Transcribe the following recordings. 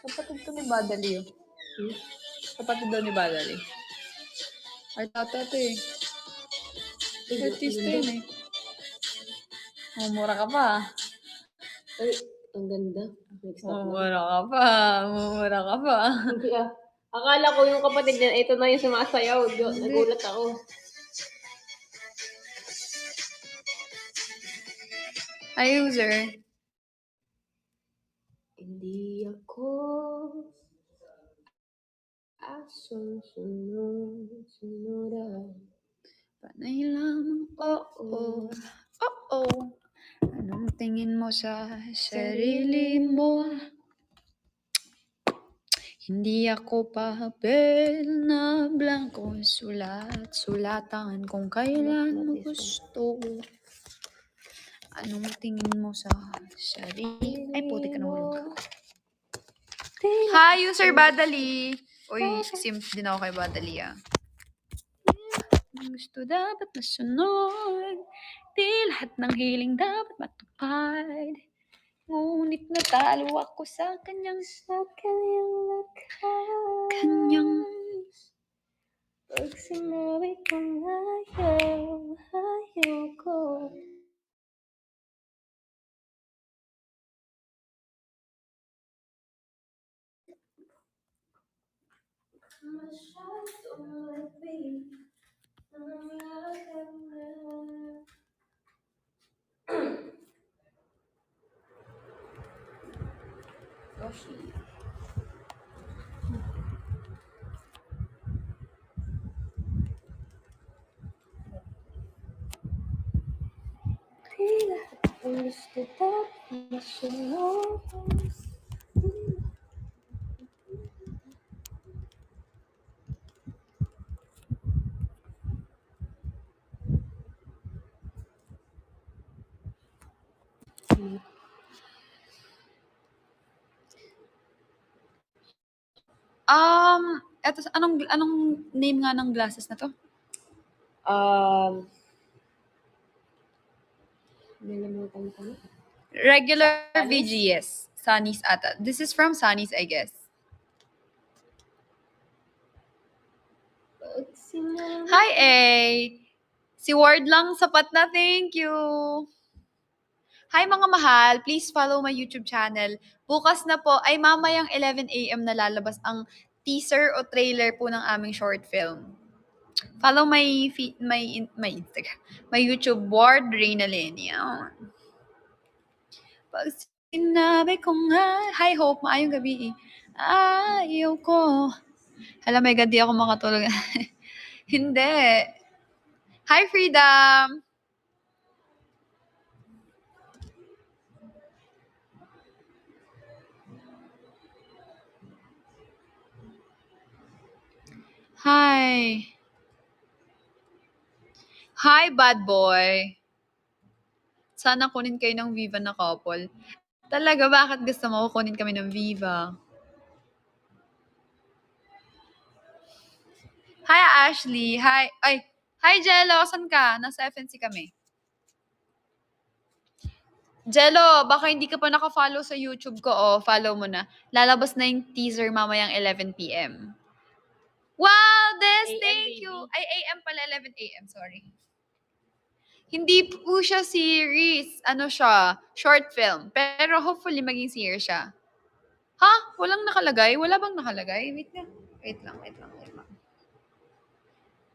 Kapatid to ni Badali yun. Kapatid daw ni Badali. Ay, tata to eh. Artista yun eh. Mumura ka pa. Ay, ang ganda. Mumura ka pa. Mumura ka pa. Akala ko yung kapatid niya, ito na yung sumasayaw. Nagulat ako. Hi, user. Hindi ako sunod. Panay lamang, oo. Oo. Anong tingin mo sa sarili mo? Hindi ako papel na blanco. Sulatan kung kailan mo gusto. Anong tingin mo sa sarili? Ay, puti ka nahulog. Hi, user Badali. Uy, simp din ako kay Badali ah. Gusto dapat masunod. Di lahat ng hiling dapat matupad. Ngunit natalo ako sa kanyang Pag sinabi kong ayaw ko. Gusto dapat masunod. Eto, anong name nga ng glasses na to? Nalimutan ko na. Regular VGS. Sunny's ata. This is from Sunny's, I guess. Hi, A. Si Ward lang, sapat na. Thank you. Hi, mga mahal. Please follow my YouTube channel. Bukas na po, ay mamayang 11 a.m. na lalabas ang teaser o trailer po ng aming short film. Follow my Instagram, my YouTube, Ward Reynalyn. Pag sinabi ko nga, hi Hope, maayong gabi. Ayaw ko. Hala, may gadi ako makatulog. Hindi. Hi, Freedom. Hi. Hi, bad boy. Sana kunin kayo ng Viva na couple. Talaga, bakit gusto mo kunin kami ng Viva? Hi, Ashley. Hi. Ay, hi, Jello. Saan ka? Nasa FNC kami. Jello, baka hindi ka pa naka-follow sa YouTube ko. Oh, follow mo na. Lalabas na yung teaser mamayang 11 p.m. Wow, Des, thank you. Ay, AM pala, 11 AM, sorry. Hindi po siya series. Ano siya? Short film. Pero hopefully maging series siya. Ha? Walang nakalagay? Wala bang nakalagay? Wait lang.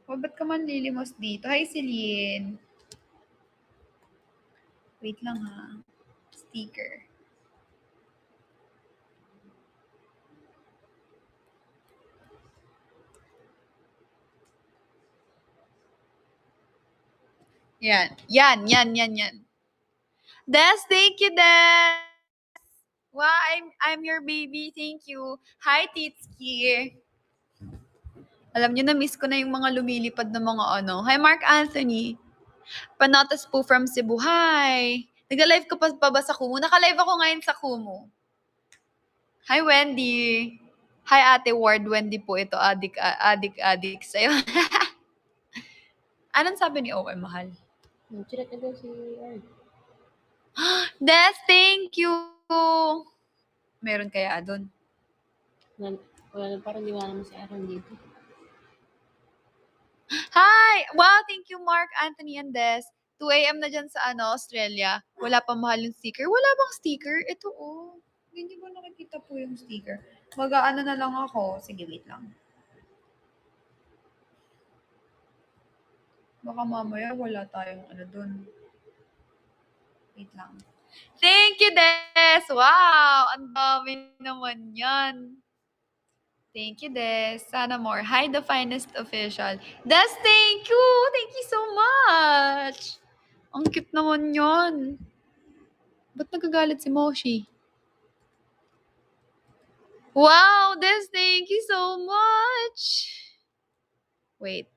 Oh, ba't ka man lilimos dito? Hi, Celine. Wait lang ha. Sticker. Yan. Des, thank you, Des. Wow, I'm your baby. Thank you. Hi, Titski. Alam niyo, na-miss ko na yung mga lumilipad na mga ano. Hi, Mark Anthony. Panatas po from Cebu. Hi. Nagla-live ka pa ba sa Kumu? Naka-live ako ngayon sa Kumu. Hi, Wendy. Hi, Ate Ward. Wendy po ito. Adik sa'yo. Anong sabi ni OM, mahal? Chinek na daw si Art. Des, thank you! Meron kaya doon? Wala, parang di wala naman si Aaron dito. Hi! Wow, thank you Mark, Anthony, and Des. 2 a.m. na dyan sa Australia. Wala pa mahal yung sticker. Wala bang sticker? Ito oh. Hindi ba nakikita po yung sticker? Mag-aano na lang ako. Sige, wait lang. Baka mamaya wala tayong dun. Wait lang. Thank you, Des! Wow! Ang dami naman yan. Thank you, Des. Sana more. Hi, the finest official. Des, thank you! Thank you so much! Ang cute naman yun. Ba't nagagalit si Moshi? Wow, Des, thank you so much! Wait.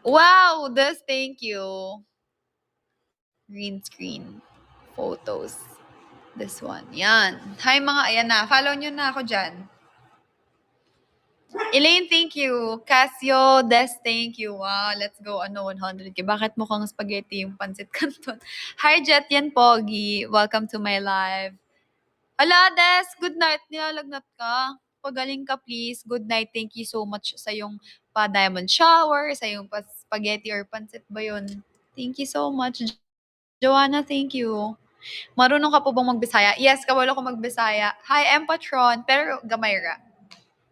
Wow, Des, thank you. Green screen. Photos. This one. Yan. Hi mga, ayan na. Follow nyo na ako dyan. Elaine, thank you. Casio, Des, thank you. Wow, let's go. 100K. Bakit mukhang spaghetti yung pancit canton? Hi, Jet yan, Pogi. Welcome to my live. Hala, Des, good night. Nilalagnat ka. Pagaling ka, please. Good night. Thank you so much sa yung pa-diamond shower, sa yung pa-spaghetti or pancit ba yun? Thank you so much. Joanna, thank you. Marunong ka po bang magbisaya? Yes, kabalo ko magbisaya. Hi, Empatron. Pero Gamayra.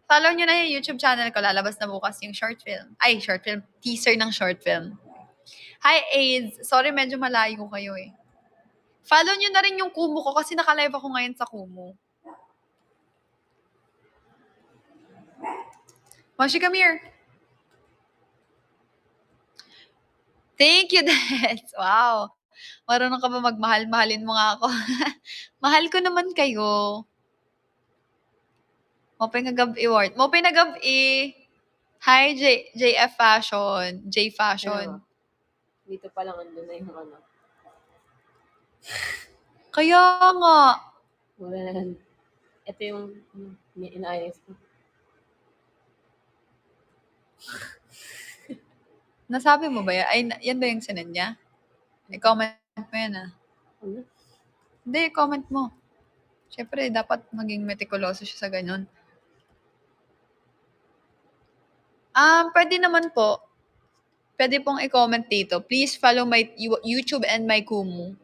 Follow nyo na yung YouTube channel ko. Lalabas na bukas yung short film. Ay, short film. Teaser ng short film. Hi, AIDS. Sorry, medyo malayo kayo eh. Follow nyo na rin yung Kumu ko kasi naka-live ako ngayon sa Kumu. Moshi, come here. Thank you, Des. Wow. Marunong ka ba magmahal? Mahalin mo nga ako. Mahal ko naman kayo. Mopay nga gabi, Ward. Mopay na gabi. Hi, JF Fashion. J Fashion. Dito pa lang andun na yung Kaya nga. Wala na. Ito yung inaayos ko. Nasabi mo ba yan? Ay, yan ba yung sinend niya? I-comment mo yan ah. Ano? Hindi, i-comment mo. Siyempre, dapat maging meticuloso siya sa ganun. Pwede naman po. Pwede pong i-comment dito. Please follow my YouTube and my Kumu.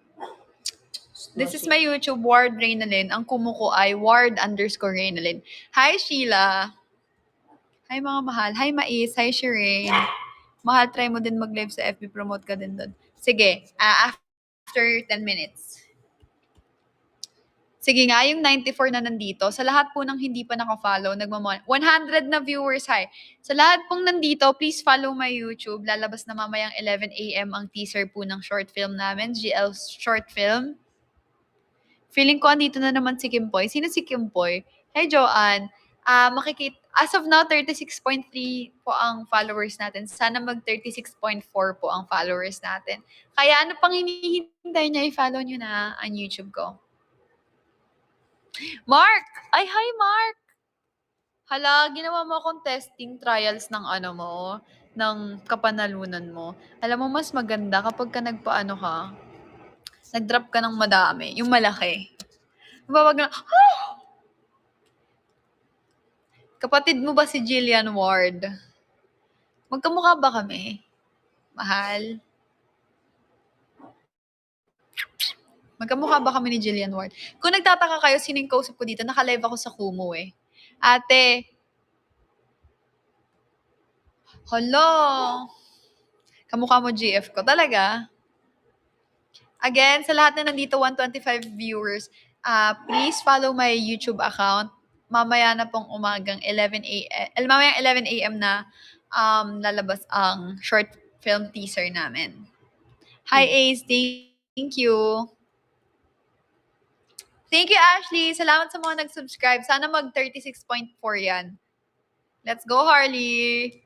This is my YouTube, Ward Reynalyn. Ang Kumu ko ay Ward_Reynalyn. Hi, Sheila. Hi, mga mahal. Hi, Mais. Hi, Shireen. Mahal, try mo din mag-live sa FB. Promote ka din doon. Sige, after 10 minutes. Sige nga, yung 94 na nandito, sa lahat po ng hindi pa naka-follow, 100 na viewers, hi. Sa lahat pong nandito, please follow my YouTube. Lalabas na mamayang 11 a.m. ang teaser po ng short film namin, GL short film. Feeling ko andito na naman si Kimpoy. Sino si Kimpoy? Hey, Joanne. As of now, 36.3 po ang followers natin. Sana mag 36.4 po ang followers natin. Kaya ano pang hinihintay niya, i-follow nyo na ang YouTube ko. Mark! Ay, hi, Mark! Hala, ginawa mo akong testing trials ng ng kapanalunan mo. Alam mo, mas maganda kapag ka nag-drop ka ng madami, yung malaki. Babag na, Kapatid mo ba si Jillian Ward? Magkamukha ba kami? Mahal? Magkamukha ba kami ni Jillian Ward? Kung nagtataka kayo, sino yung kausap ko dito, naka-live ako sa Kumu eh. Ate. Hello. Kamukha mo GF ko. Talaga? Again, sa lahat na nandito, 125 viewers, please follow my YouTube account. Mamaya na pong umagang 11 a.m. na lalabas ang short film teaser namin. Hi, Ace. Thank you. Thank you, Ashley. Salamat sa mga nag-subscribe. Sana mag 36.4 yan. Let's go, Harley.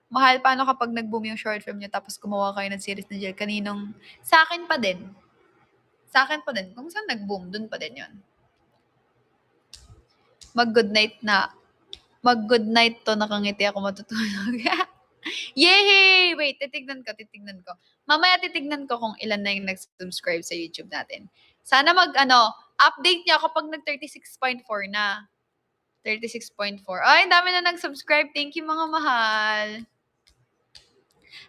Mahal, paano kapag nag-boom yung short film niyo tapos gumawa kayo ng series na Jill? Kaninong? Sa akin pa din. Sa akin pa din. Kung saan nag-boom, dun pa din yun. Mag-good night to, nakangiti ako matutulog. Yay! Wait, titignan ko. Mamaya titignan ko kung ilan na yung nag-subscribe sa YouTube natin. Sana update niya kapag nag-36.4 na. 36.4. Ay, dami na nag-subscribe. Thank you, mga mahal.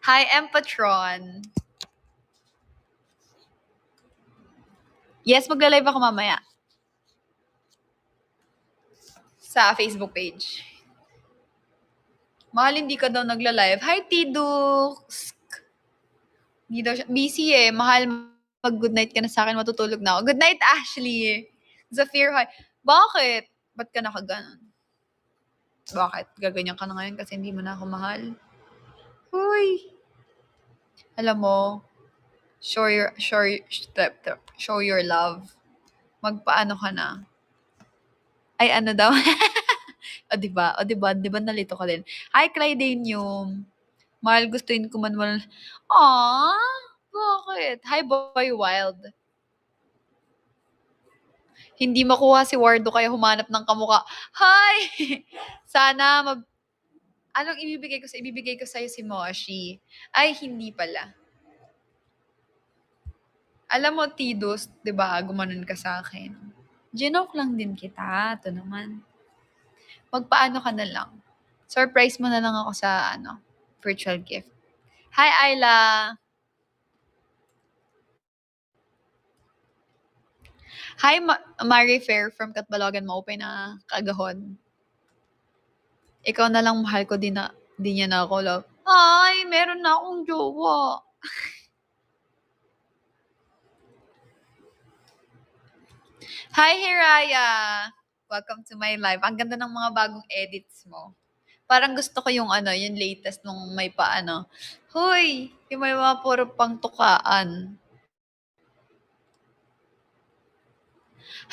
Hi, Empatron. Yes, magla-live ako mamaya. Sa Facebook page. Mahal, hindi ka daw nagla-live. Hi, Tidux! Hindi daw siya. Busy eh. Mahal, mag-good night ka na sa akin. Matutulog na ako. Good night, Ashley. Zafir, hi. Bakit? Ba't ka nakaganon? Bakit? Gaganyan ka na ngayon kasi hindi mo na ako mahal? Huy! Alam mo, show your love. Magpaano ka na? Ay, ano daw? O, diba? Diba nalito ka din? Hi, Clydenium. Mahal, gustuin ko man wala. Aww! Bakit? Hi, Boy Wild. Hindi makuha si Wardo kaya humanap ng kamukha. Hi! Sana Anong ibibigay ko? Ibibigay ko sa'yo si Moshi. Ay, hindi pala. Alam mo, Tidus, di ba, gumanon ka sa akin. Ginoke lang din kita. Ito naman. Magpaano ka na lang. Surprise mo na lang ako sa, virtual gift. Hi, Ayla! Hi, Mari Fair from Katbalogan, maupay na kagahon. Ikaw na lang mahal ko, di niya na ako love. Ay, meron na akong jowa. Hi, Hiraya! Welcome to my live. Ang ganda ng mga bagong edits mo. Parang gusto ko yung yung latest nung may Hoy! Yung may mga puro pang tukaan.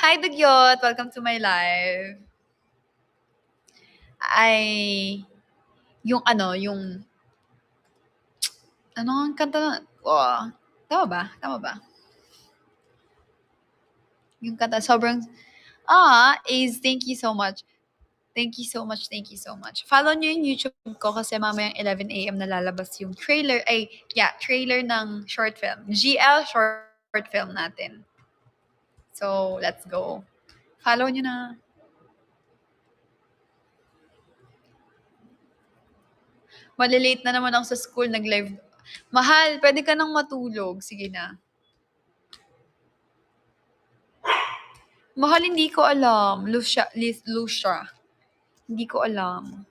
Hi, Dugyot! Welcome to my live. Ay, yung ano ang kanta na? Oh, tama ba? Yung kanta, sobrang, Ace, thank you so much. Thank you so much. Follow nyo yung YouTube ko kasi mamayang 11 a.m. nalalabas yung trailer ng short film. GL short film natin. So, let's go. Follow nyo na. Malilate na naman ako sa school, nag-live. Mahal, pwede ka nang matulog. Sige na. Mahal, hindi ko alam. Lucia. Hindi ko alam.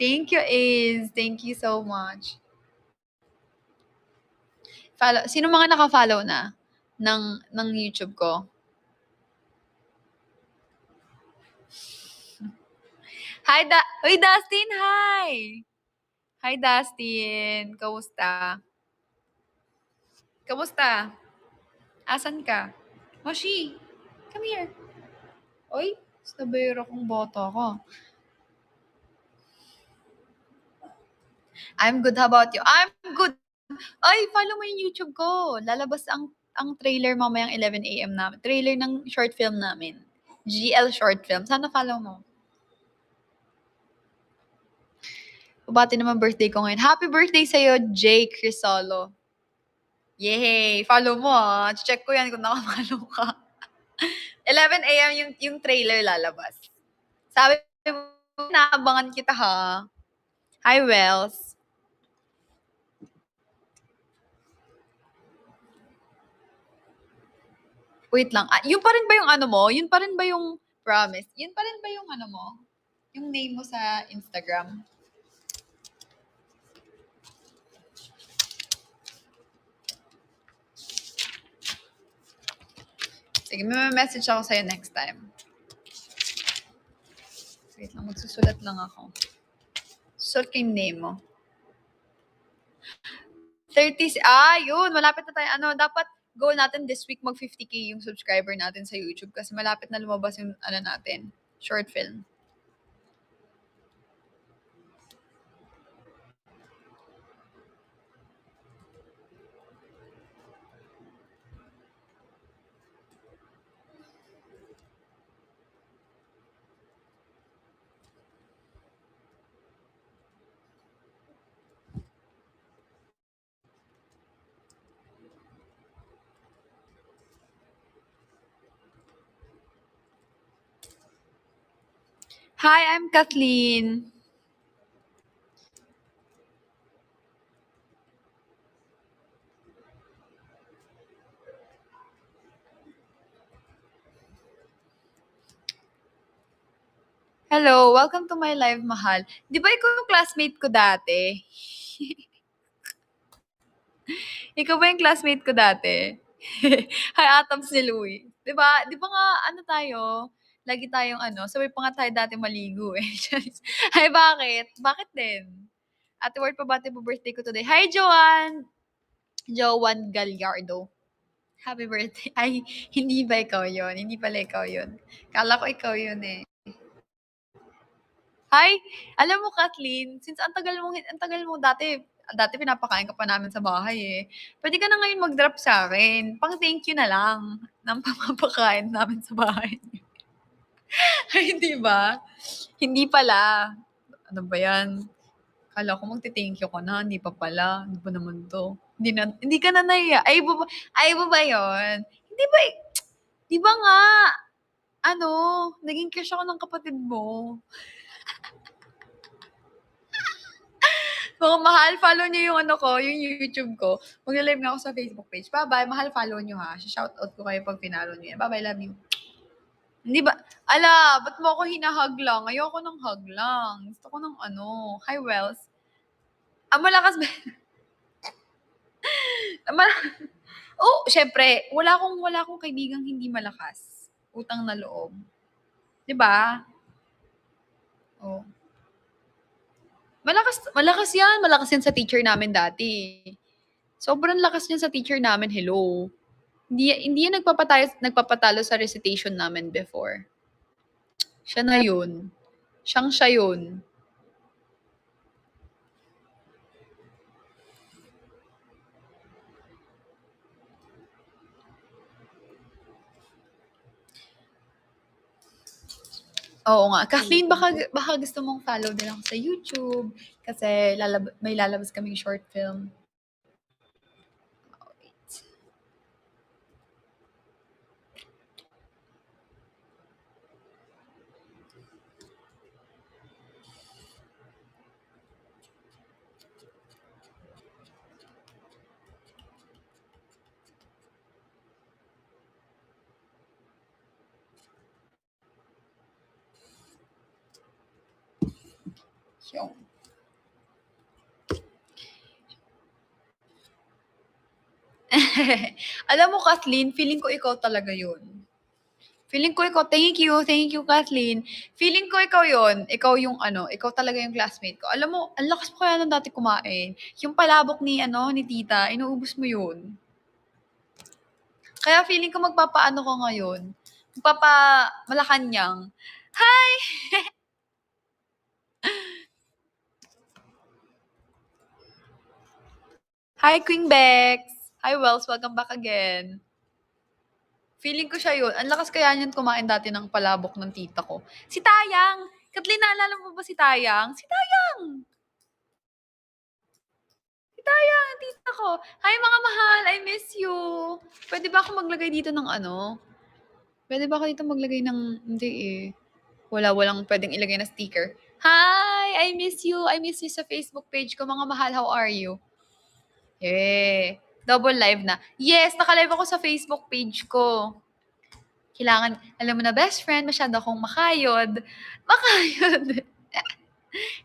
Thank you, Ace. Thank you so much. Sino mga naka-follow na ng YouTube ko? Hi, Uy, Dustin, hi! Hi, Dustin. Kamusta? Asan ka? Moshi, come here. Uy, sabero kong bata ka. I'm good. How about you? I'm good. Ay, follow mo yung YouTube ko. Lalabas ang trailer mamayang 11 a.m. namin. Trailer ng short film namin. GL short film. Sana follow mo. Bati naman birthday ko ngayon. Happy birthday sa'yo, Jay Crisolo. Yay! Follow mo Check ko yan kung naka-follow ka. 11 a.m. yung trailer lalabas. Sabi mo, naabangan kita ha. Hi, Wells. Wait lang. Yun pa rin ba yung mo? Yun pa rin ba yung promise? Yun pa rin ba yung mo? Yung name mo sa Instagram? Sige, may message ako sa'yo next time. Wait lang, magsusulat lang ako. Susulat ko yung name mo. 30, yun, malapit na tayo. Dapat goal natin this week mag 50K yung subscriber natin sa YouTube kasi malapit na lumabas yung natin, short film. Hi, I'm Kathleen. Hello, welcome to my live, mahal. Di ba ikaw yung classmate ko dati? Ikaw ba yung classmate ko dati? Hi, Atoms ni Louie. Di ba nga, ano tayo, lagi tayong sabay pa nga tayo dati maligo eh. Hi, bakit? Bakit din? Ate Ward, pabati po birthday ko today. Hi, Joanne! Joanne Gallardo. Happy birthday. Ay, hindi ba ikaw yun? Hindi pala ikaw yun. Kala ko ikaw yun eh. Hi! Alam mo, Kathleen, since ang tagal mo dati pinapakain ka pa namin sa bahay eh. Pwede ka na ngayon mag-drop sa akin. Pang thank you na lang ng pamapakain namin sa bahay. Ay, hindi ba? Hindi pala. Ano ba yan? Kala ko magte-thank you ka na, hindi pa pala. Ano ba naman to? Hindi ka na nahiya. Ay, iba ba yun? Hindi ba, di ba nga, naging crush ako ng kapatid mo. Mga mahal, follow niyo yung yung YouTube ko. Magla-live nga ako sa Facebook page. Bye-bye, mahal, follow niyo ha. Shoutout ko kayo pag pinalo niyo yan. Bye-bye, love you. Hindi ba, ba't mo ako hinahag lang? Ayoko ng hug lang. Gusto ko ng hi Wells. Malakas ba? Syempre, wala akong kaibigang hindi malakas. Utang na loob. 'Di ba? Oh. Malakas yan. Malakas yan sa teacher namin dati. Sobrang lakas niyan sa teacher namin, hello. Hindi yan nagpapatalo sa recitation namin before. Siya na yun. Siya yun. Oo nga. Kathleen, baka gusto mong follow din ako sa YouTube kasi may lalabas kaming short film. Wait. Yung. Alam mo, Kathleen, feeling ko ikaw talaga yun. Feeling ko ikaw, thank you, Kathleen. Feeling ko ikaw yun. Ikaw yung ikaw talaga yung classmate ko. Alam mo, ang lakas mo kaya nung dati kumain. Yung palabok ni tita, inuubos mo yun. Kaya feeling ko magpapaano ko ngayon. Malakanyang. Hi! Hi, Queen Bex! Hi, Wells. Welcome back again. Feeling ko siya yun. Ang lakas kaya niyan kumain dati ng palabok ng tita ko. Si Tayang! Kathleen, naalala mo ba si Tayang? Si Tayang! Si Tayang, ang tita ko. Hi, mga mahal! I miss you! Pwede ba ako maglagay dito ng Pwede ba ako dito maglagay ng hindi eh. Walang pwedeng ilagay na sticker. Hi! I miss you! I miss you sa Facebook page ko. Mga mahal, how are you? Eh, double live na. Yes, naka-live ako sa Facebook page ko. Kailangan, alam mo na, best friend, masyado akong makayod. Makayod.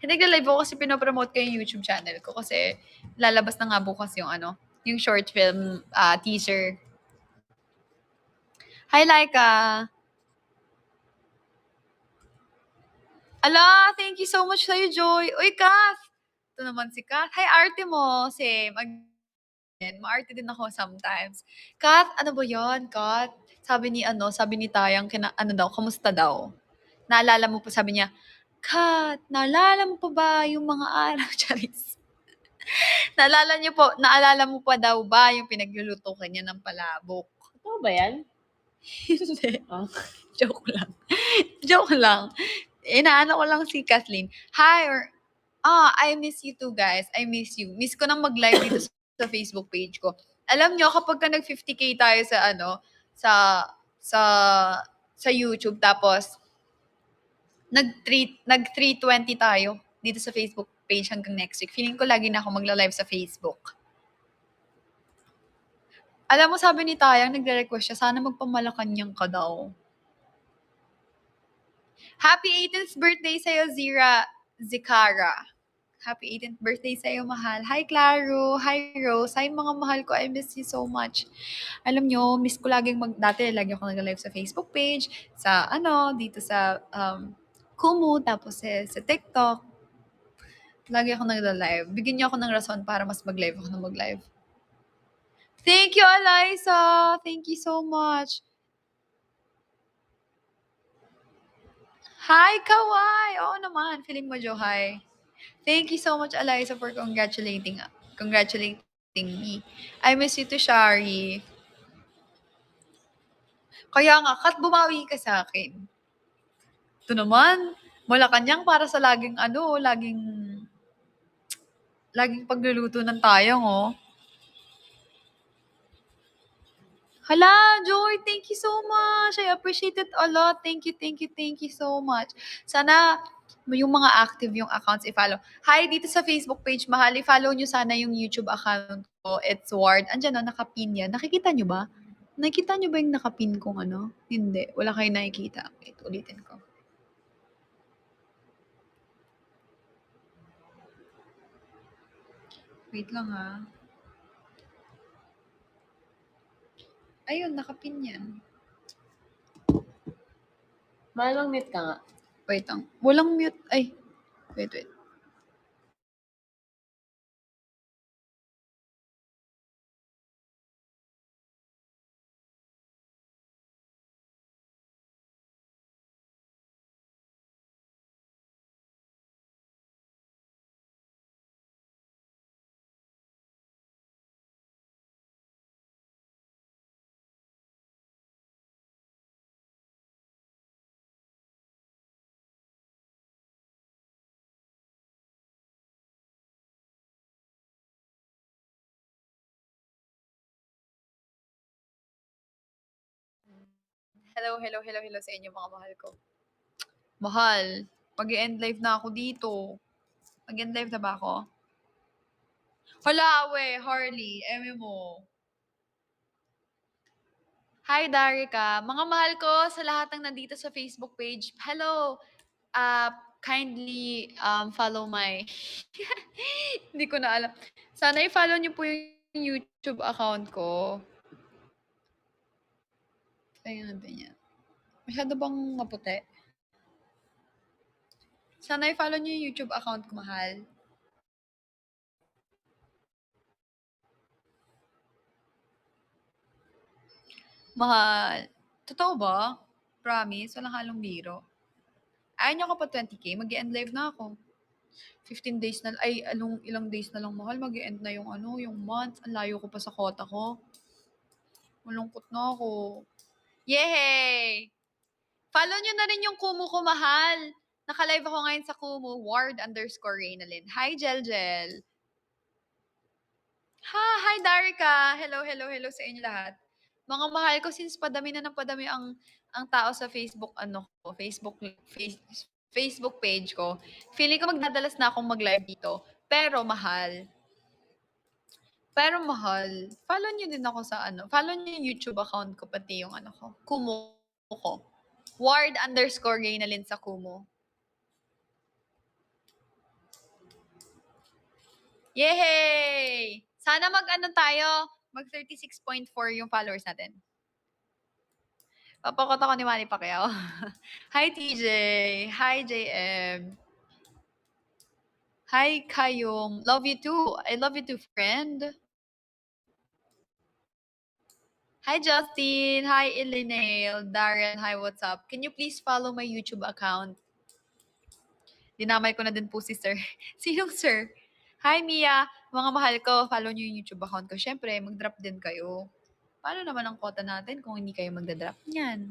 Nagla-live ako kasi pinopromote ko yung YouTube channel ko kasi lalabas na nga bukas yung yung short film teaser. Hi, Laika! Ala, thank you so much sa'yo, Joy. Uy, Kath! Ito naman si Kath. Hi, arte mo. Same. Maarte din ako sometimes. Kath, ano ba yon, Kath? Sabi ni Tayang, kamusta daw? Naalala mo pa, sabi niya, Kath, naalala mo pa ba yung mga araw, Charis? Naalala mo pa daw ba yung pinagluluto kanya ng palabok? Totoo ba yan? Hindi. Oh. Joke lang. Joke lang. Inaano ko lang si Kathleen. Hi, I miss you too, guys. I miss you. Miss ko nang mag-live dito sa Facebook page ko. Alam nyo, kapag ka nag-50K tayo sa sa YouTube, tapos Nag 3:20 tayo dito sa Facebook page hanggang next week. Feeling ko lagi na ako magla-live sa Facebook. Alam mo, sabi ni Tayang, nagre-request siya, sana magpamalacanang ka daw. Happy 18th birthday sa'yo, Zikara. Happy 18th birthday sa'yo, mahal. Hi, Claro. Hi, Rose. Hi, mga mahal ko. I miss you so much. Alam nyo, miss ko laging dati lagi ako nag-live sa Facebook page, sa dito sa Kumu, tapos sa TikTok. Lagi ako nag-live. Bigyan niyo ako ng rason para mas mag-live ako na mag-live. Thank you, Eliza. Thank you so much. Hi, Kawai. Oo naman. Feeling mo, Jo, hi. Thank you so much, Eliza, for congratulating me. I miss you too, Shari. Kaya nga, Kat, bumawi ka sa akin. Ito naman, Malacanang para sa laging pagluluto ng tayong, oh. Hala, Joy, thank you so much. I appreciate it a lot. Thank you so much. Sana yung mga active yung accounts i-follow. Hi, dito sa Facebook page, mahal, i-follow nyo sana yung YouTube account ko. It's Ward. Andyan, nakapin yan. Nakikita nyo ba? Nakikita nyo ba yung nakapin kong ano? Hindi. Wala kayo nakikita. Wait, ulitin ko. Wait lang, ha. Ayun, nakapin yan. Malang mute ka nga. Wait lang. Walang mute. Ay. Wait. Hello sa inyo, mga mahal ko. Mahal, mag-e-end live na ako dito. Mag-end live na ba ako? Hala, Harley, eme mo. Hi, Darika. Mga mahal ko, sa lahat ng nandito sa Facebook page, hello. Kindly follow my... Hindi ko na alam. Sana i-follow niyo po yung YouTube account ko. Kaya natin yan. Masyado bang maputi? Sana i-follow niyo yung YouTube account ko, mahal. Mahal. Totoo ba? Promise? Walang halong biro. Ayaw niyo ako pa 20K? Mag-e-end live na ako. 15 days na, ay, ilang days na lang, mahal. Mag-e-end na yung month. Ang layo ko pa sa quota ko. Malungkot na ako. Yehey! Follow nyo na rin yung Kumu ko, mahal. Naka-live ako ngayon sa Kumu, Ward_Reynalyn. Hi, Jelgel. Hi, Darika. Hello sa inyo lahat. Mga mahal ko, since padami na ng padami ang tao sa Facebook, Facebook page ko, feeling ko magdadalas na akong mag-live dito. Pero mahal, follow nyo din ako sa follow nyo yung YouTube account ko, pati yung ko, Kumu ko. Ward_Reynalyn sa Kumu. Yehey! Sana mag 36.4 yung followers natin. Papakot ako ni Manny Pacquiao. Hi, TJ. Hi, JM. Hi, Kayong. Love you too. I love you too, friend. Hi, Justin. Hi, Elinale. Darren, hi, what's up? Can you please follow my YouTube account? Dinamay ko na din po si sir. Sinong sir? Hi, Mia. Mga mahal ko, follow nyo yung YouTube account ko. Syempre, mag-drop din kayo. Paano naman ang quota natin kung hindi kayo magda-drop niyan?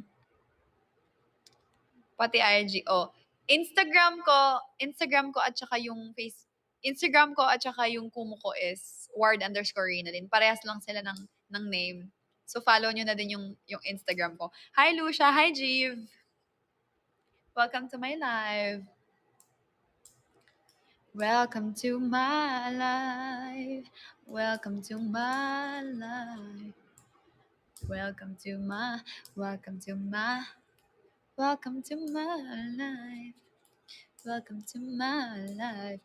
Pati IG. Instagram ko at saka yung Instagram ko at saka yung Kumu ko is Ward_Reynalyn. Parehas lang sila ng name. So, follow nyo na din yung Instagram ko. Hi, Lucia. Hi, Jeeve. Welcome to my live. Welcome to my life. Welcome to my life. Welcome to my life. Welcome to my life.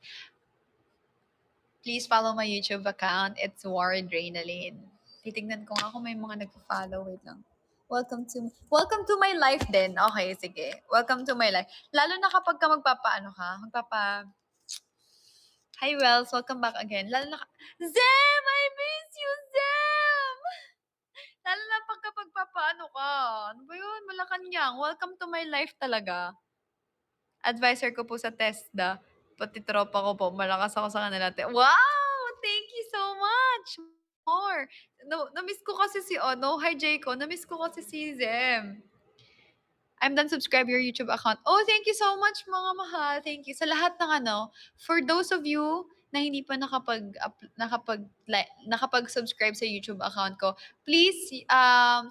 Please follow my YouTube account. It's War Adrenaline. Titignan ko nga kung may mga nagpo-follow. Wait lang. Welcome to my life din. Okay, sige. Welcome to my life. Lalo na kapag ka Hi, Wells. Welcome back again. Lalo na Zem! I miss you, Zem! Lalo na kapag papaano ka. Ano ba yun? Malacanang. Welcome to my life talaga. Advisor ko po sa TESDA. Pati tropa ko po. Malakas ako sa kanila. Wow! Thank you so much! More. No, na-miss ko kasi si Hi, Jayco. Na-miss ko kasi si Zem. I'm done. Subscribe your YouTube account. Oh, thank you so much, mga mahal. Thank you. Sa lahat ng for those of you na hindi pa nakapag-subscribe sa YouTube account ko, please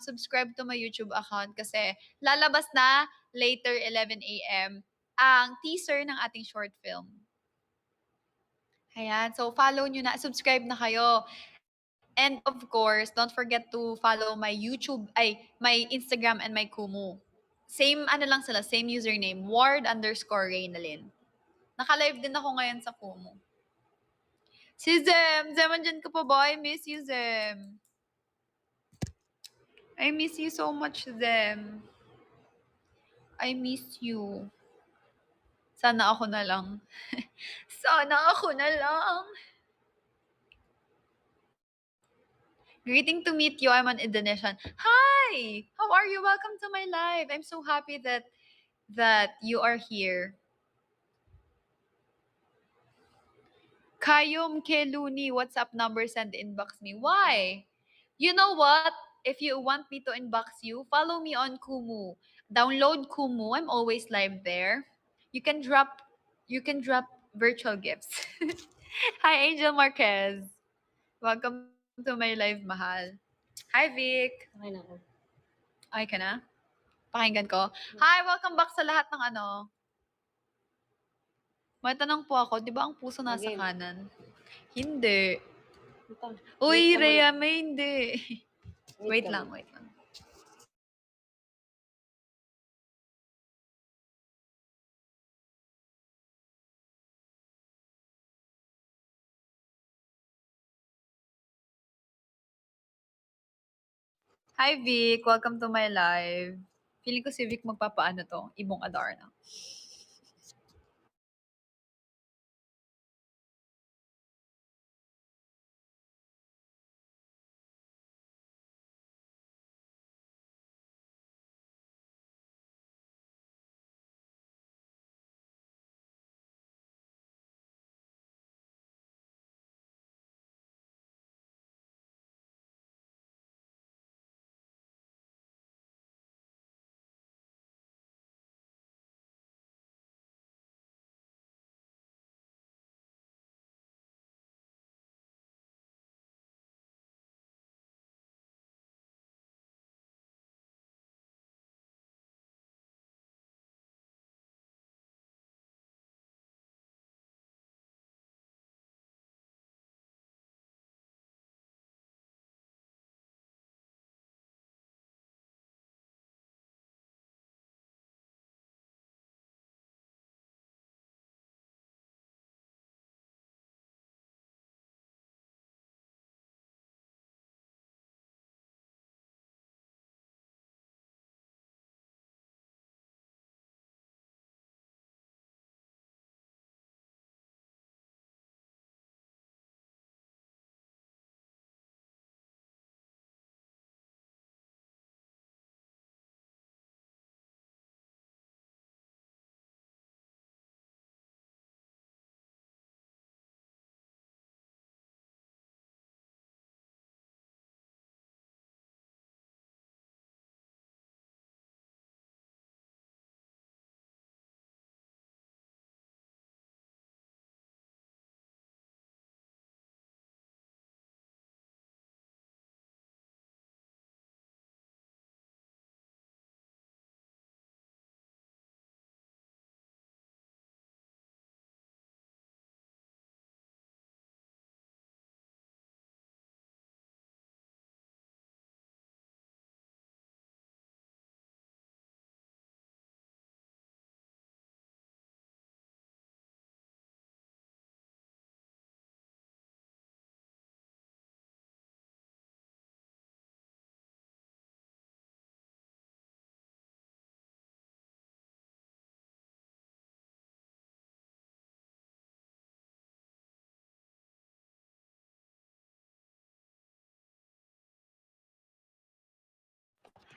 subscribe to my YouTube account kasi lalabas na later 11 a.m. ang teaser ng ating short film. Ayan. So, follow nyo na. Subscribe na kayo. And of course, don't forget to follow my my Instagram and my Kumu. Same lang sila, same username, ward_Reynalyn. Naka-live din ako ngayon sa Kumu. Si Zem, andyan ka pa ba? I miss you, Zem. I miss you so much, Zem. I miss you. Sana ako na lang. Sana ako na lang. Greeting to meet you. I'm an Indonesian. Hi! How are you? Welcome to my live. I'm so happy that you are here. Kayom Keluni, WhatsApp number, send inbox me. Why? You know what? If you want me to inbox you, follow me on Kumu. Download Kumu. I'm always live there. You can drop virtual gifts. Hi, Angel Marquez. Welcome to my live, mahal. Hi, Vic. Okay na ako. Okay ka na? Pakinggan ko. Hi, welcome back sa lahat ng May tanong po ako, di ba ang puso nasa Again. kanan? Hindi. Ito. Uy, Wait ka muna. Rhea, may hindi. Wait ka lang. muna. Hi, Vic. Welcome to my live. Feeling ko si Vic magpapaano to. Ibong Adarna.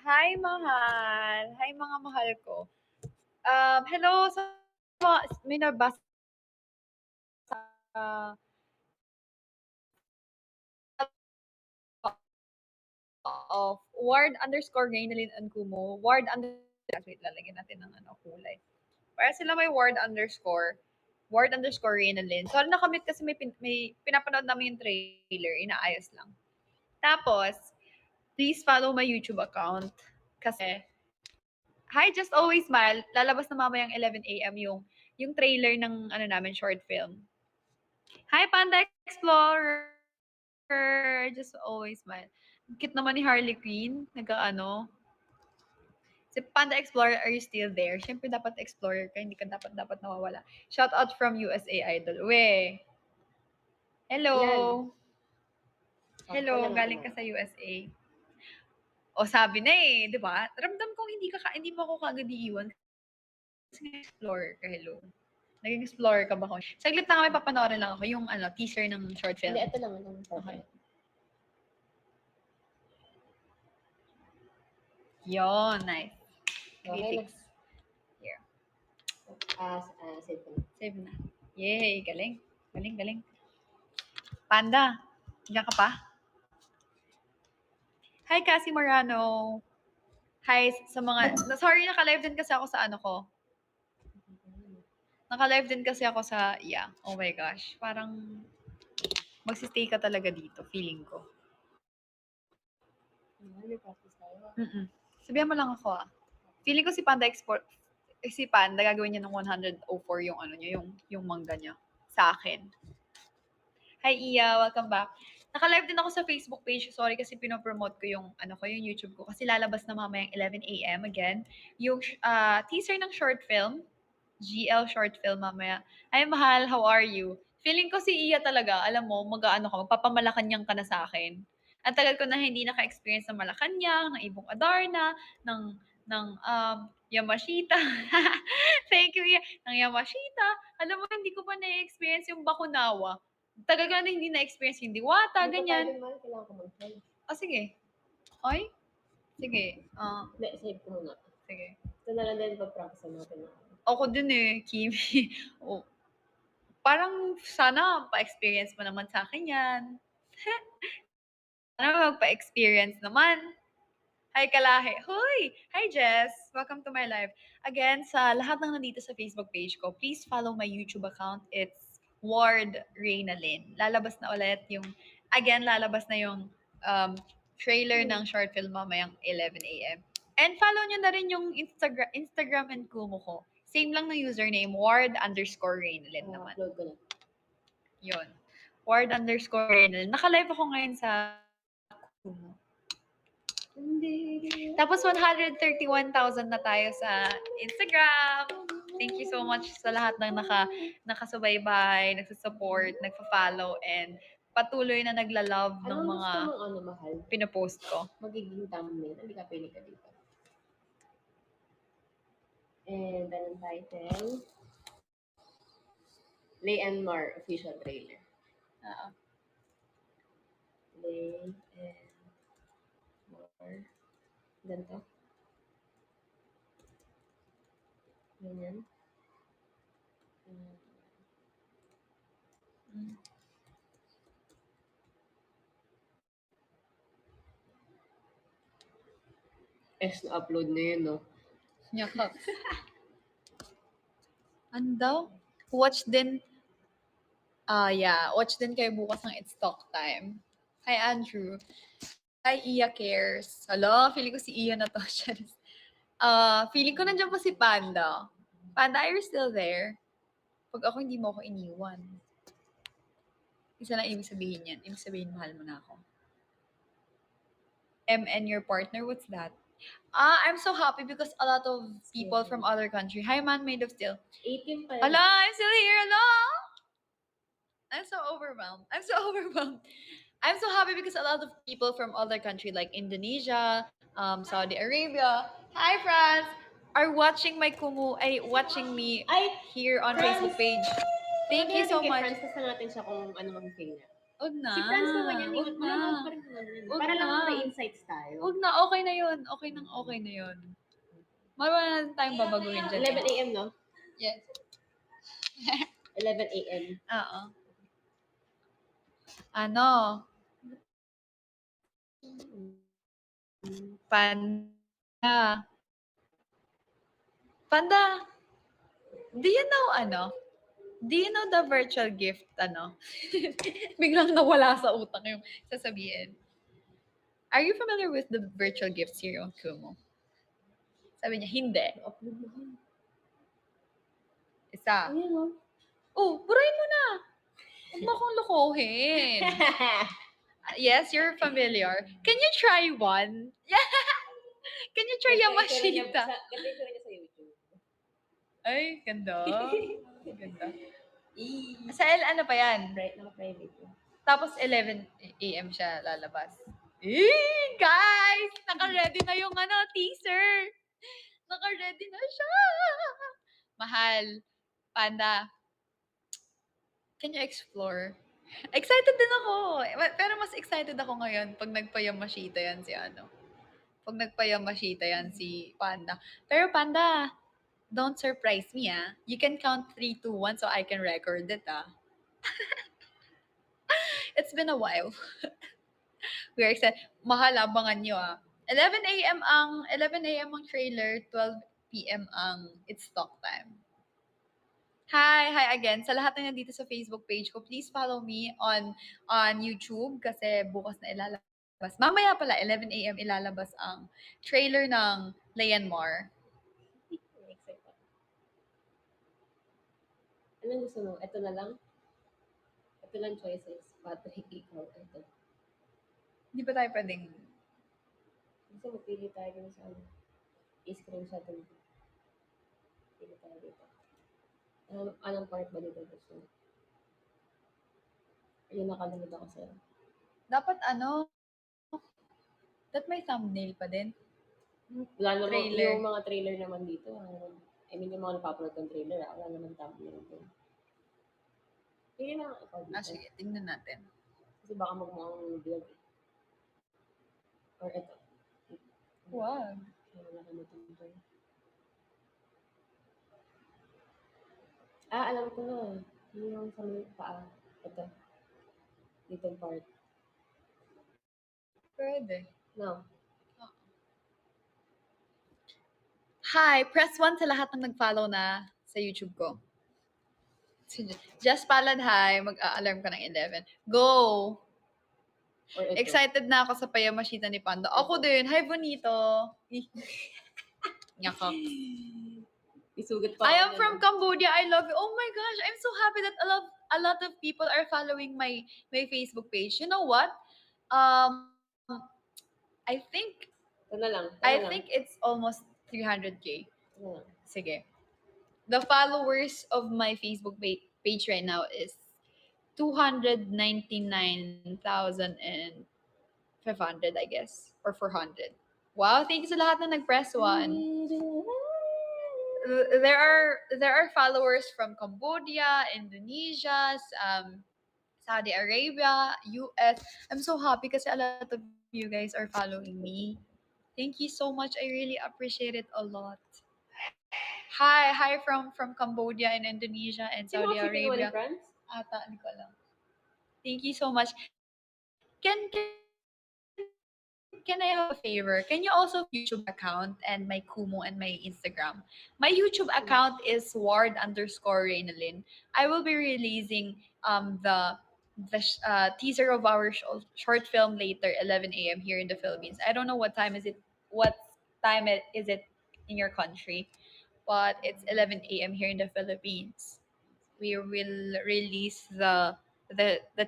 Hi, mahal. Hi, mga mahal ko. Hello sa may nabasa of Ward_Reynalyn and Kumo. Wait, lalagyan natin ng kulay. Para sila may Ward_Reynalyn. So, nakamit kasi may pinapanood namin yung trailer. Inaayos lang. Tapos, please follow my YouTube account. Kasi, hi, Just Always Smile. Lalabas na mamayang 11 a.m. yung trailer ng namin short film. Hi, Panda Explorer! Just Always Smile. Cute naman ni Harley Quinn. Si Panda Explorer, are you still there? Siyempre, dapat explorer ka. Hindi ka dapat nawawala. Shout out from USA Idol. We. Hello. Hello, galing ka sa USA. O, sabi na eh, di ba? Ramdam kong hindi mo ako kagad iiwan. Kasi explorer ka, hello. Naging explorer ka ba ko? Saglit na kami, papanoorin lang ako yung teaser ng short film. Hindi, ito lang. Okay. Yon, nice. Okay, Critics. next. Here. Save ko na. Save na. Yay, galing. Galing. Panda, diyan ka pa? Hi, Cassie Morano. Hi sa mga... Sorry, naka-live din kasi ako sa ko. Naka-live din kasi ako sa... Yeah. Oh my gosh. Parang magsistay ka talaga dito, feeling ko. Sabihan mo lang ako Feeling ko si Panda gagawin niya ng 104 yung niya, yung manga niya sa akin. Hi Iya, welcome back. Naka-live din ako sa Facebook page. Sorry kasi pinopromote ko yung yung YouTube ko kasi lalabas na mamayang 11 a.m. again yung teaser ng short film. GL short film mamaya. Hi mahal, how are you? Feeling ko si Iya talaga, alam mo, magpapamalacanang ka na sa akin. Ang tagal ko na hindi naka-experience ng Malacanang, ng Ibong Adarna, ng Yamashita. Thank you, Iya. Ng Yamashita. Alam mo, hindi ko pa na-experience yung Bakunawa. Tagal ko na hindi na-experience yung Diwata, ganyan. Kailangan ko mag-save. Sige. Oy? Sige. Hindi, save ko muna. Sige. Ito na lang din pag-practice natin. Ako din Kimi. Parang sana pa-experience mo naman sa akin yan. Sana magpa-experience naman. Hi, Kalahe. Hoy! Hi, Jess. Welcome to my live. Again, sa lahat ng nandito sa Facebook page ko, please follow my YouTube account. It's Ward Reynalyn. Lalabas na yung trailer ng short film mamayang 11 a.m. And follow nyo na rin yung Instagram and Kumu ko. Same lang na username, Ward_Reynalyn naman. Upload ko na. Yun. Ward_Reynalyn. Naka-live ako ngayon sa Kumu. Tapos 131,000 na tayo sa Instagram. Thank you so much sa lahat ng nakasubaybay, nagsusupport, nagfa-follow, and patuloy na nagla-love ng mga mahal? pinopost ko. Magiging thumbnail. Hindi ka pili ka dito. And then title, Lay and Mar official trailer. Lay and Mar. Ganito. Ganyan. Na-upload na yun, no? Yakap. Ano daw? Watch din kayo bukas ng It's Talk Time. Hi, Andrew. Hi, Iya Cares. Hello, feeling ko si Iya na to. Feeling ko nandiyan pa si Panda. Panda, are you still there? Pag ako, hindi mo ako iniwan. Isa lang ibig sabihin yan. Ibig sabihin, mahal mo na ako. MN your partner? What's that? I'm so happy because a lot of people from other country. Hi, Man Made of Steel. 18 pa. Hello, I'm still here. Hello. I'm so overwhelmed. I'm so happy because a lot of people from other country like Indonesia, Saudi Arabia, hi France, are watching watching me here on France. Facebook page. Thank you so much. France, testa natin siya kung ano mag-feel niya. Wag na. Si Franz naman yan, Wag na. wala pa rin naman yun. Wag Para lang na. may insights tayo. Wag na, okay na yun. Okay na yun. Marami na tayong babaguhin dyan. 11 a.m. no? Yes. 11 a.m. Oo. Ano? Panda. Panda, do you know the virtual gift, Biglang nawala sa utak yung sasabihin. Are you familiar with the virtual gifts here on Kumu? Sabi niya, hindi. Upload mo. Isa. Ayan o. Oh, burahin mo na. Huwag mo akong lokohin. Yes, you're familiar. Can you try one? Can you try Yamashita? Ganda yung niya sa YouTube. Ay, ganda. Ganda. Sa ano pa yan? Private. Tapos 11 a.m. siya lalabas. Guys! Naka-ready na yung teaser. Naka-ready na siya. Mahal. Panda. Can you explore? Excited din ako. Pero mas excited ako ngayon pag nagpa-Yamashita yan si Pag nagpa-Yamashita yan si Panda. Pero Panda, don't surprise me, ah. You can count 3, 2, 1 so I can record it, ah. It's been a while. We're excited. Mahal, abangan nyo, ah. 11 a.m. ang trailer, 12 p.m. ang it's talk time. Hi again. Sa lahat na nandito sa Facebook page ko, please follow me on YouTube kasi bukas na ilalabas. Mamaya pala, 11 a.m. ilalabas ang trailer ng Leonmar. Excited. Anong gusto mo? Ito na lang? Ito lang choices. Patrick, ikaw, ito. Hindi ba tayo pwedeng... Gusto mo, pili tayo dun sa i-screenshot dun. Pili tayo dito. Anong part ba dito gusto mo? Ayun, nakalimit ako sa'yo. Dapat that may thumbnail pa din. Wala naman, Trailer. yung mga trailer naman dito. I mean, yung mga napapanood ng trailer, wala naman thumbnail dito. Pili na ikaw dito. Sige, tingnan natin. Kasi baka magmukhang vlog eh. Or ito. Wag. Wala ka matundol. Alam ko na. Yung sa may paa. Ito. Dito part. Pwede. No. Hi! Press 1 sa lahat ng nag-follow na sa YouTube ko. Just Palad, hi. Mag-a-alarm ka ng 11. Go! Or ito. Excited na ako sa Payamashita ni Panda. Ako din. Hi, Bonito. Nyaka. Isugat pa. I am from Cambodia. I love you. Oh my gosh. I'm so happy that a lot of people are following my Facebook page. You know what? I think Ito na lang. think it's almost 300K. Ito na lang. Sige. The followers of my Facebook page right now is 299,500, I guess. Or 400. Wow, thank you sa lahat na nag-press 1. There are followers from Cambodia, Indonesia, Saudi Arabia, US. I'm so happy kasi a lot of you guys are following me. Thank you so much. I really appreciate it a lot. Hi from Cambodia and Indonesia and Saudi Arabia. Ata, hindi ko alam. Thank you so much. Can I have a favor? Can you also YouTube account and my Kumu and my Instagram? My YouTube account is ward_Reynalyn. I will be releasing the teaser of our short film later, 11 a.m. here in the Philippines. I don't know what time is it in your country, but it's 11 a.m. here in the Philippines. We will release the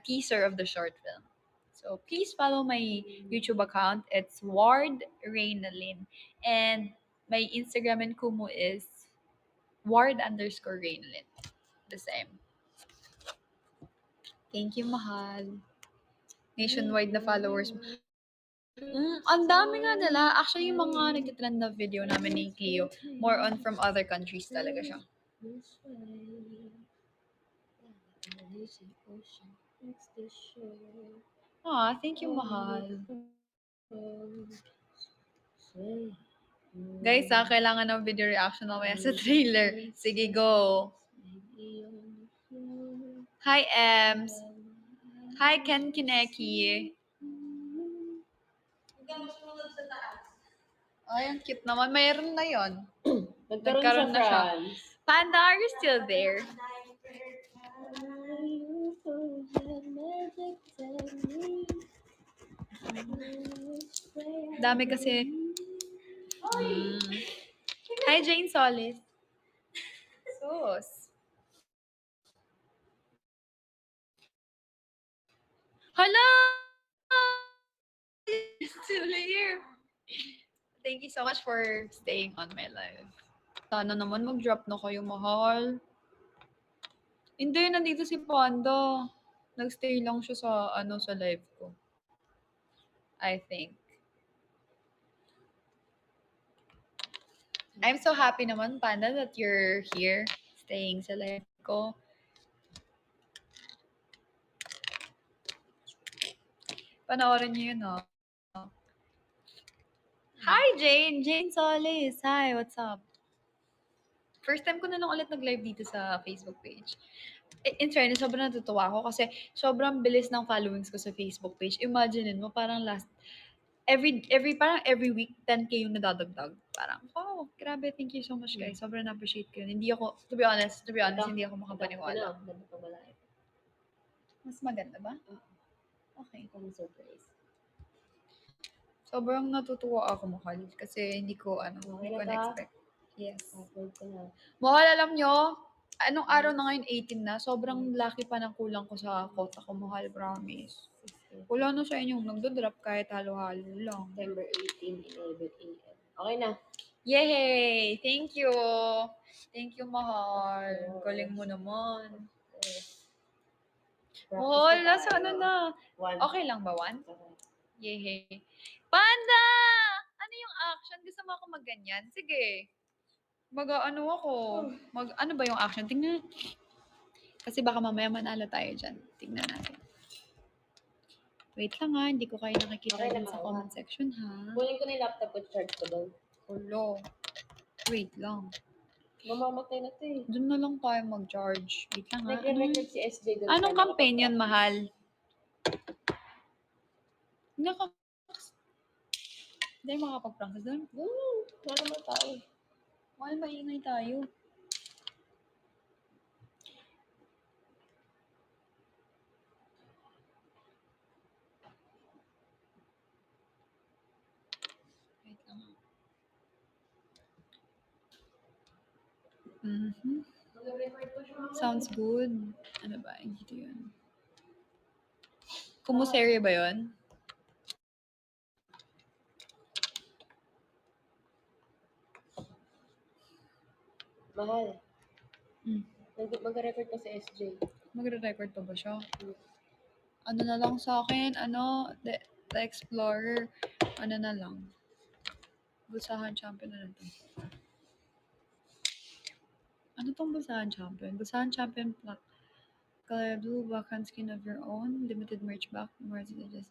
teaser of the short film. So please follow my YouTube account. It's Ward Reynalyn. And my Instagram and Kumu is Ward_Reynalyn. The same. Thank you, mahal. Nationwide na followers. Ang dami nga nila. Actually, yung mga nagtitrend na video namin ni Cleo, more on from other countries talaga siya. Thank you, mahal. Guys, kailangan ng video reaction mamaya sa trailer. Sige, go. Hi, Ems. Hi, Ken Kineki. Ay, ang cute naman. Mayroon na yon. Nagkaroon na siya. Panda, are you still there? Dami kasi. Hi, Jane Solis. Sus. Hello! Still here. Thank you so much for staying on my live. Sana naman mag-drop na kayo, mahal. Hindi, nandito si Panda. Nagstay lang siya sa, sa live ko. I think. I'm so happy naman, Panda, that you're here, staying sa live ko. Panoorin niyo yun, no? Hi, Jane! Jane Solis! Hi, what's up? First time ko na lang ulit nag-live dito sa Facebook page. In fairness, sobrang natutuwa ako kasi sobrang bilis ng followings ko sa Facebook page. Imaginein mo, parang parang every week, 10K yung nadadagdag. Parang, wow, grabe, thank you so much, guys. Sobrang na-appreciate ko yun. Hindi ako, to be honest, hindi ako makapaniwala. Mas maganda ba? Okay. Sobrang natutuwa ako, mahal. Kasi hindi ko na-expect. Yes. Mahal, alam nyo, anong araw na ngayon, 18 na, sobrang laki pa ng kulang ko sa quota ko, mahal, promise. Wala na sa inyong nagdo-drop kahit halo-halo lang. September 18, 11 a.m. Okay na. Yay! Thank you! Thank you, mahal. Galing mo naman. Mahal, nasa na? Okay lang ba, 1? Yay! Panda! Ano yung action? Gusto mo ako magganyan? Sige. Mag-ano ako. Ano ba yung action? Tingnan. Kasi baka mamaya manalo tayo dyan. Tingnan natin. Wait lang hindi ko kayo nakikita dyan sa comment section, ha? Kunin ko na yung laptop ko, charge ko doon. Hello. Wait lang. Mamamatay na to eh. Doon na lang tayo mag-charge. Wait lang, ha? Nagre-record si SJ doon. Anong campaign yun, mahal? Hindi makapag-practice doon? Wala naman tao. Mahal, maingay tayo. Wait lang. Sounds good. Ano ba? Dito yun. Kumuserye ba yun? Mahal. Mag-record pa si SJ. Magre-record pa ba siya? Ano na lang sa akin? The Explorer. Ano na lang? Bulsahan champion na to. Ano tong Bulsahan champion? Bulsahan champion black. Color blue, backhand skin of your own. Limited merch back. Words that just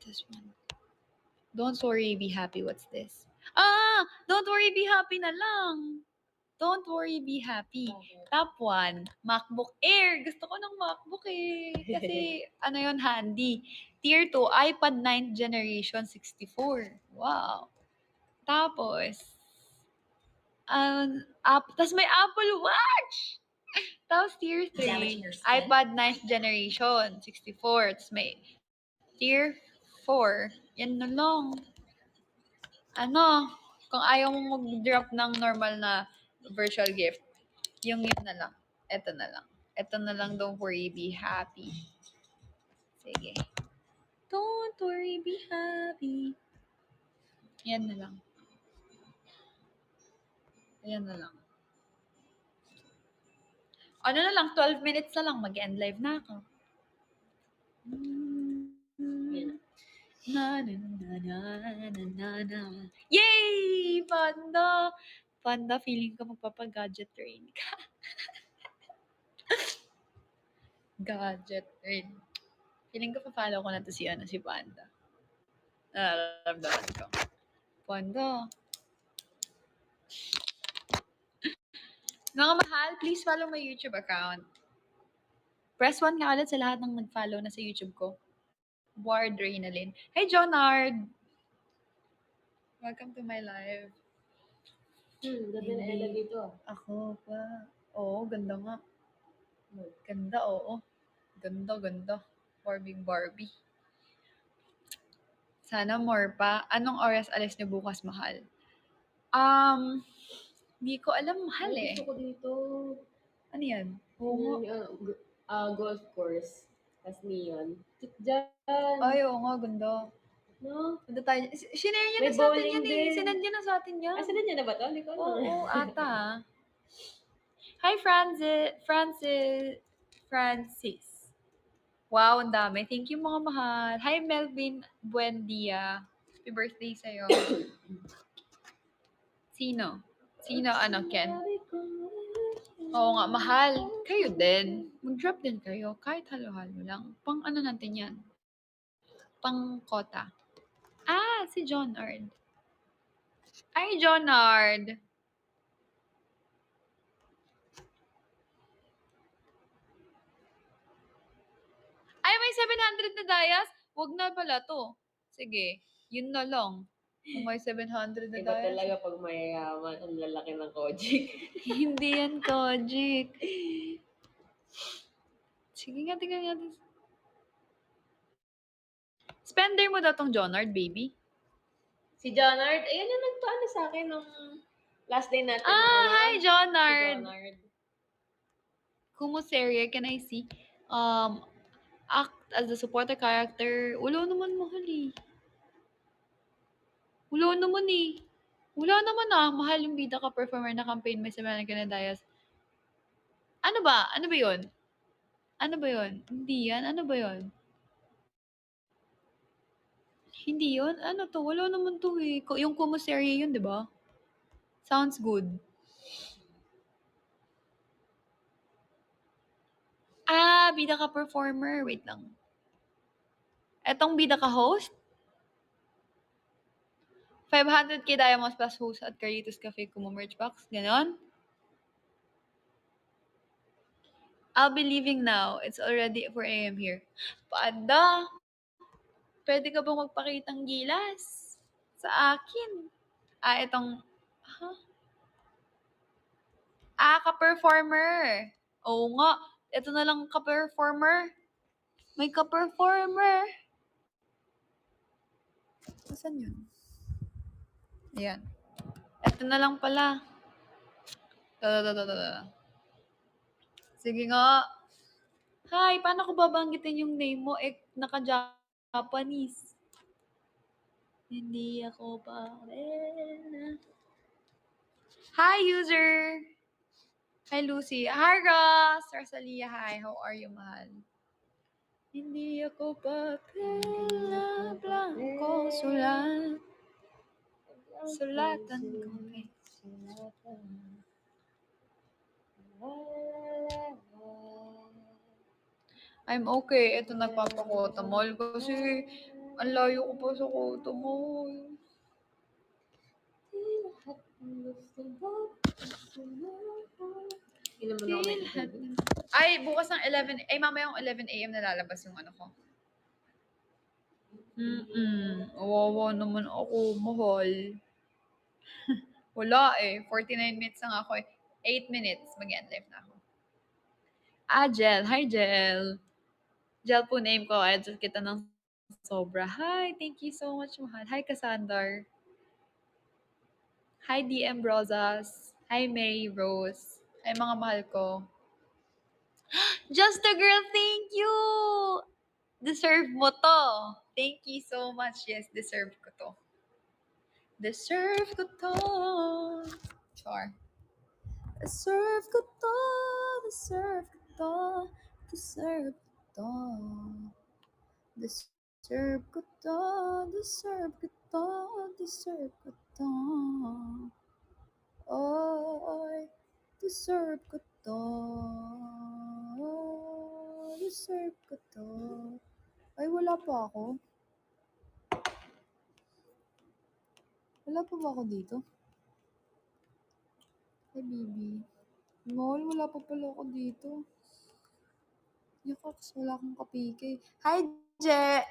this one. Don't worry, be happy. What's this? Don't worry, be happy na lang. Don't worry, be happy. Top 1, MacBook Air. Gusto ko ng MacBook eh. Kasi, yun, handy. Tier 2, iPad 9th generation 64. Wow. Tapos, tas may Apple Watch! Tapos, Tier 3, iPad 9th generation 64. Tapos may Tier 4. Yan na lang. Kung ayaw mo mag-drop ng normal na virtual gift, yung yun na lang. Ito na lang. Ito na lang, don't worry, be happy. Sige. Don't worry, be happy. Yan na lang. Ayan na lang. Ano na lang, 12 minutes na lang, mag-end live na ako. Yay! Panda! Panda, feeling ko magpapag-gadget train ka. Gadget. Wait. Feeling ko pa-follow ko na to si Panda. Nararamdaman ko. Panda. Mga mahal, please follow my YouTube account. Press 1 nga ulit sa lahat ng nag-follow na sa YouTube ko. Ward Reynalyn. Hey, Jonard! Welcome to my live. Ganda na Ella dito ah. Ako pa. Oo, ganda nga. Hmm. Ganda, oo. Ganda. Barbie. Sana more pa. Anong oras alis niyo bukas, mahal? Hindi ko alam, mahal eh. Gusto ko dito. Ano yan? Oo nga. Golf course. Tapos neon. Dyan. Ay, oo nga, ganda. No? Ganda tayo. Sinare niya May na sa atin bowling yan eh. din. Sinad niya na sa atin yan. Saan niya na ba to? Hindi ko alam. Oo, ata. Hi, Francis. Wow, ang dami. Thank you, mga mahal. Hi, Melvin Buendia. Happy birthday sa'yo. Sino, Ken? Oo nga, mahal. Kayo din. Mag-drop din kayo. Kahit halo-halo lang. Pang ano natin yan? Pang kota. Si John Ard. Ay, John Ard. Ay, may 700 na dayas? Wag na pala to. Sige, yun na lang. Kung may 700 na Iba dayas. talaga pag mayayaman. Ang lalaki ng Kojik. Hindi yan, Kojik. Sige nga, tingnan natin. Spender mo daw tong Jonard, baby. Si Jonard, ayan yung nagpaano sa akin nung last day natin. Hi, Si Jonard. Jonard. Kumuseri, can I see? Act as a supporter character. Wala naman, mahal eh. Wala naman mahal yung bida ka performer na campaign may sabihan ka na dayas. Ano ba yun? Hindi yan, ano ba yun? Hindi yun? Ano to? Wala naman to eh. Yung kumuseri yun, di ba? Sounds good. Bida ka performer. Wait lang. Etong bida ka host? 500k diamonds plus host at Carlitos Cafe Kumu merch box. Ganon? I'll be leaving now. It's already 4 a.m. here. Paanda! Pwede ka bang magpakitang gilas? Sa akin. Itong... Ka-performer. Oo nga. Ito na lang ka-performer. May ka-performer. Saan yun? Ayan. Ito na lang pala. Sige nga. Hi, paano ko babanggitin yung name mo? Naka-Japanese. Hindi ako pa rin. Hi, user! Hi, Lucy. Hi, Ross! Rosalia, hi. How are you, mahal? Hindi ako papel na blanco sulat. Sulatan ko kay I'm okay. Ito nagpapakota mall kasi ang layo ko pa sa kota mall. Ilan mo na ako may tubig? Ay, bukas ng 11, mamayang 11 a.m. nalalabas yung ano ko. Wawa naman ako, mahal. Wala eh. 49 minutes lang ako eh. 8 minutes, mag-end live na ako. Jel. Hi, Jel. Jel po name ko. Idol kita ng sobra. Hi, thank you so much, mahal. Hi, Cassandar. Hi, DM Rosas. Hi, May Rose. Hi, mga mahal ko. Just a girl, thank you! Deserve mo to. Thank you so much. Yes, deserve ko to. Deserve ko to. Char. Deserve ko to. Deserve ko to. Deserve ko to. Deserve ko to. Deserve ko to. Deserve ko to. Oy, deserve ko to. Deserve ko to. Ay, wala pa ako. Wala pa ba ako dito? Ay, baby. Mahal, wala pa pala ako dito. Yukoks, wala akong kapike. Hi, Je!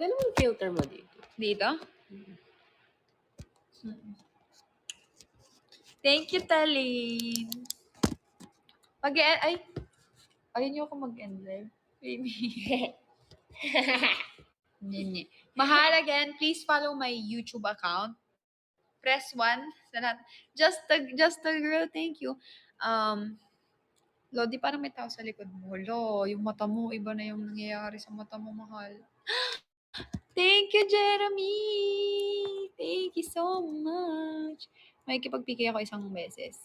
Ano yung filter mo dito? Dito? Thank you, Talin. Ay, ayun niyo ako mag-end live. Baby. Hindi. Mahal again, please follow my YouTube account. Press 1 sa lahat. Just the girl, thank you. Lodi, parang may tao sa likod mo. Lo, yung mata mo, iba na yung nangyayari sa mata mo, mahal. Thank you, Jeremy! Thank you so much. May kipag-PK ako isang beses.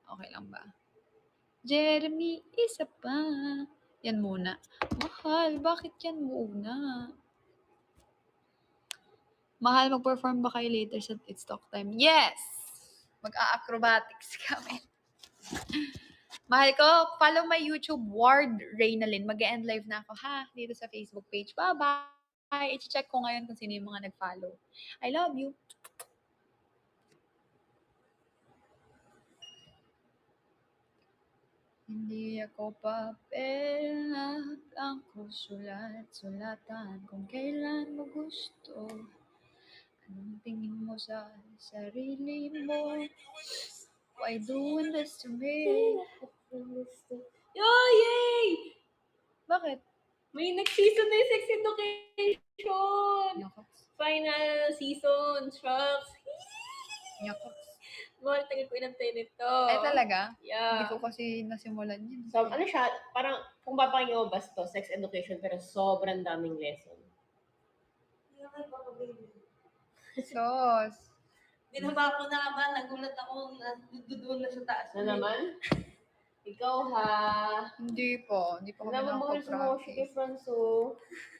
Okay lang ba? Jeremy, isa pa. Yan muna. Mahal, bakit yan muna? Mahal, mag-perform ba kayo later sa It's Talk Time? Yes! Mag-a-acrobatics kami. Mahal ko, follow my YouTube, Ward Reynalyn. Mag-end live na ako, ha? Dito sa Facebook page. Bye-bye! I-check ko ngayon kung sino yung mga nag-follow. I love you! Hindi ako papel na blanco, sulat-sulatan kung kailan mo gusto. Anong tingin mo sa sarili mo? Why doing this to me? Yo, yay! Bakit? May next-season na yung Sex Education! Nyakoks. Final season, shucks. Nyakoks. Mahal, tagal ko inantay nito. Ay, talaga? Hindi Yeah. ko kasi nasimulan yun. So, ano siya, parang, kung papakinggan mo ba to, sex education, pero sobrang daming lesson. Sos. Binaba ko na ba, nagulat ako, doon na sa taas. Na naman? Ikaw ha. Hindi po. Hindi po kami Alam mo, mahal sa Moshi kay nakapag-practice. Franso.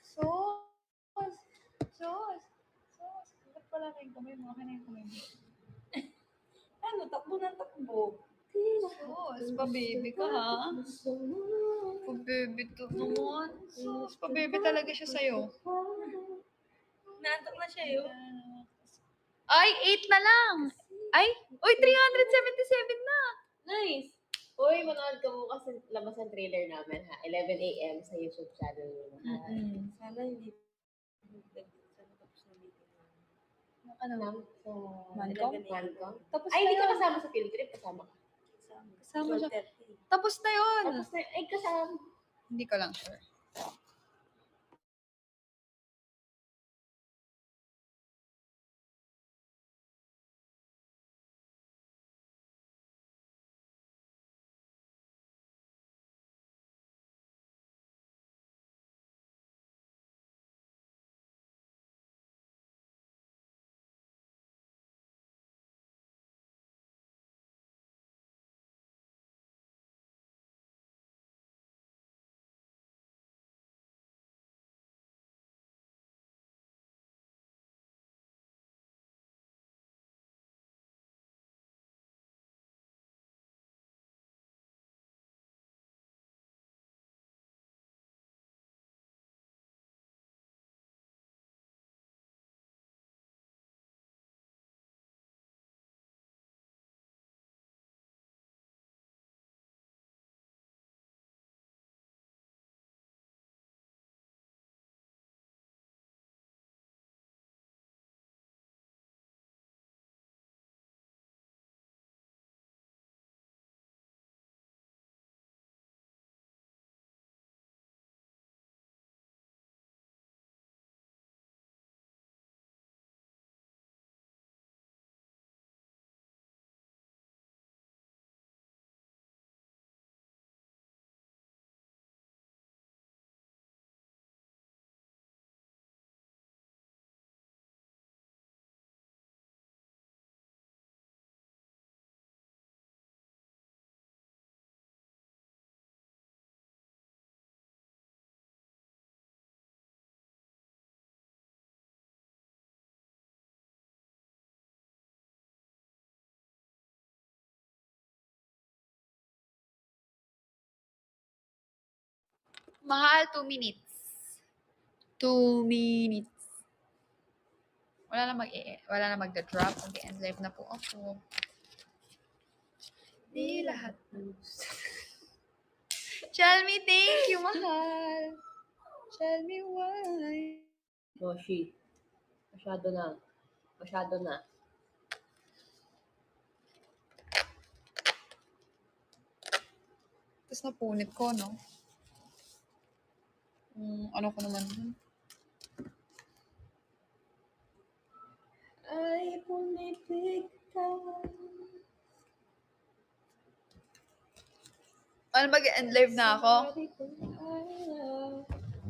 Sos. Sos. Sos. Ba't pala kayong kamay mo? Akin na yung kamay mo. Ano, takbo ng takbo. Sos. Pa-baby ka, ha? Pa-baby to naman. Sos. Pa-baby talaga siya sa'yo. Naantok na siya yun. Ay, 8 na lang. Ay, uy, 377 na. Nice! Uy, manood ka mo kasi labas ang trailer namin ha. 11 a.m. sa YouTube channel mo. Sana hindi. Sana tapos na meeting namin. Ano? So, Mancom? 11 a.m. Tapos Ay, na hindi ka yun. kasama sa field trip. Kasama ka. Kasama siya. 12:30. Tapos na yun. Tapos na, ay, kasama. Hindi ko lang sure. Mahal, 2 minutes. 2 minutes. Wala na magda-drop. Mag-end live na po ako. Di lahat. Tell me thank you, mahal. Tell me why. Moshi. Masyado na. Masyado na. Tapos napunit ko, no? Ano ko naman dun? Ay, pumipig ka. Ano, mag-end live na ako? Sabi ko,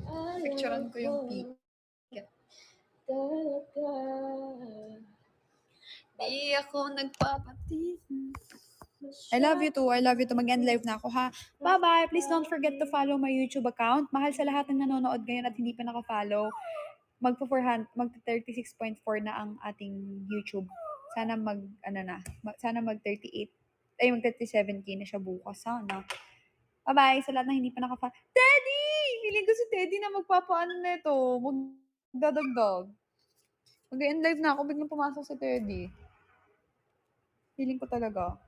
I Picturean ko yung peak. Talaga. Di ako nagpapatingin. I love you too. I love you too. Mag-end live na ako, ha? Bye-bye. Please don't forget to follow my YouTube account. Mahal sa lahat ng nanonood ngayon at hindi pa naka-follow. Magpa-36.4 na ang ating YouTube. Sana mag-38. Ay, mag-37K na siya bukas. Sana. Bye-bye. Sa lahat na hindi pa naka-follow. Teddy! Feeling ko si Teddy na magpapaano na ito. Magdadagdag. Mag-end live na ako. Biglang pumasok si Teddy. Feeling ko talaga.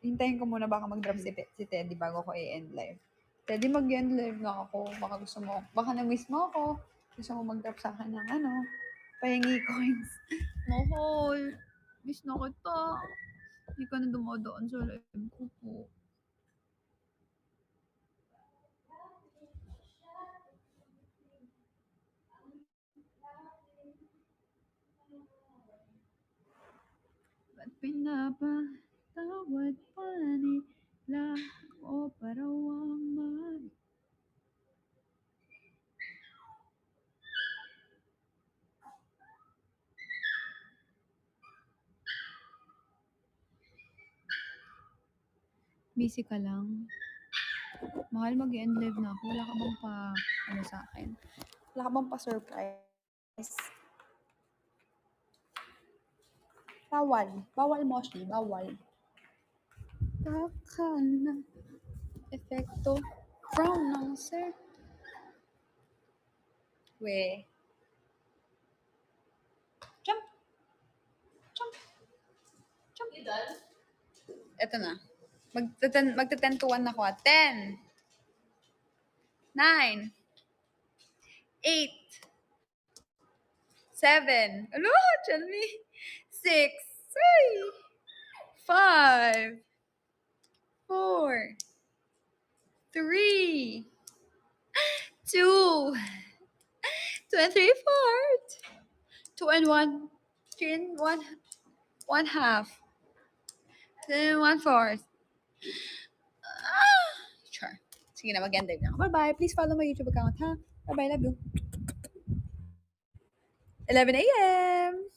Hintayin ko muna baka mag-drop si Teddy bago ko i-end live. Teddy, mag-end live na ako. Baka na-miss mo ako. Gusto mo mag-drop sa akin ng pahingi coins. Mahal. Miss na kita. Hindi ka na dumadaan sa live ko po. Ba't pinapatawad pa nila o parawang man? Busy ka lang. Mahal, mag-end live na ako. Wala ka bang sa akin? Wala ka bang pa-surprise? Bawal. Bawal, Moshi. Bawal. Takal na epekto pronouncer. We. Jump. Jump. Jump. Ito na. Magta-10 to 1 ako. 10. 9. 8. 7. Ano? Tell me. 6. 5. 4. 3. 2. 2 and 3 fourths. 2 and 1. 3 and 1 half. 2 and 1 fourth. Sure. Sige na, mag-end live na ako. Bye-bye. Please follow my YouTube account, ha? Bye-bye. Love you. 11 a.m.